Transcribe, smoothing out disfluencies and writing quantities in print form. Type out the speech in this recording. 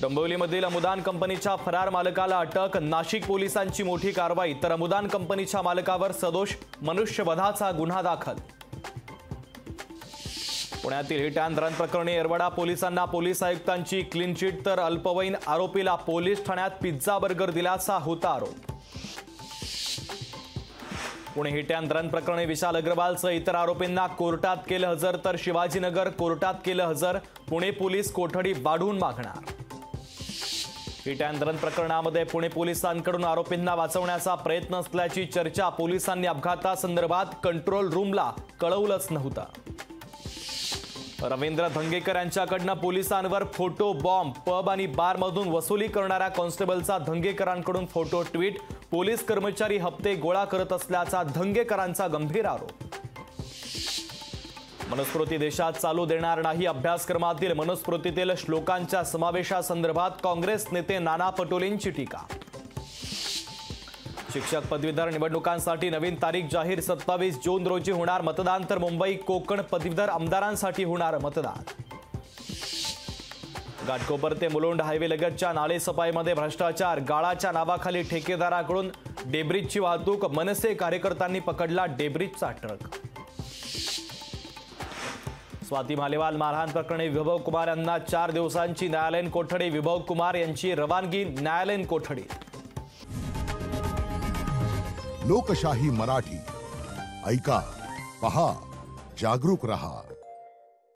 डोंबिवलीमधील अमुदान कंपनीच्या फरार मालकाला अटक। नाशिक पोलिसांची मोठी कारवाई। तर अमुदान कंपनीच्या मालकावर सदोष मनुष्यवधाचा गुन्हा दाखल। पुण्यातील हिट अँड रन प्रकरणी येरवडा पोलिसांना पोलीस आयुक्तांची क्लीन चिट। तर अल्पवयीन आरोपीला पोलीस ठाण्यात पिझ्झा बर्गर दिल्याचा होता आरोप। पुणे हिट अँड रन प्रकरणी विशाल अग्रवालसह इतर आरोपींना कोर्टात केलं हजर। तर शिवाजीनगर कोर्टात केलं हजर। पुणे पोलीस कोठडी वाढवून मागणार। हिट अँड रन प्रकरणामध्ये पुणे पोलिसांकडून आरोपींना वाचवण्याचा प्रयत्न असल्याची चर्चा। पोलिसांनी अपघातासंदर्भात कंट्रोल रूमला कळवलंच नव्हतं। रवींद्र धंगेकर यांच्याकडनं पोलिसांवर फोटो बॉम्ब। पब आणि बारमधून वसुली करणाऱ्या कॉन्स्टेबलचा धंगेकरांकडून फोटो ट्विट। पोलीस कर्मचारी हप्ते गोळा करत असल्याचा धंगेकरांचा गंभीर आरोप। मनुस्मृती देशात चालू देणार नाही। अभ्यासक्रमातील मनुस्मृतीतील श्लोकांच्या समावेशासंदर्भात काँग्रेस नेते नाना पटोलेंची टीका। शिक्षक पदवीधर निवडणुकांसाठी नवीन तारीख जाहीर। 27 जून रोजी होणार मतदान। तर मुंबई कोकण पदवीधर आमदारांसाठी होणार मतदान। घाटकोपर ते मुलुंड हायवे लगतच्या नालेसफाईमध्ये भ्रष्टाचार। गाळाच्या नावाखाली ठेकेदाराकडून डेब्रिजची वाहतूक। मनसे कार्यकर्त्यांनी पकडला डेब्रिजचा ट्रक। स्वाती मालेवाल मारहाण प्रकरणी विभव कुमार यांना 4 दिवसांची न्यायालयीन कोठडी। विभव कुमार यांची रवानगी न्यायालयीन कोठडीत। लोकशाही मराठी ऐका, पहा, जागरूक रहा।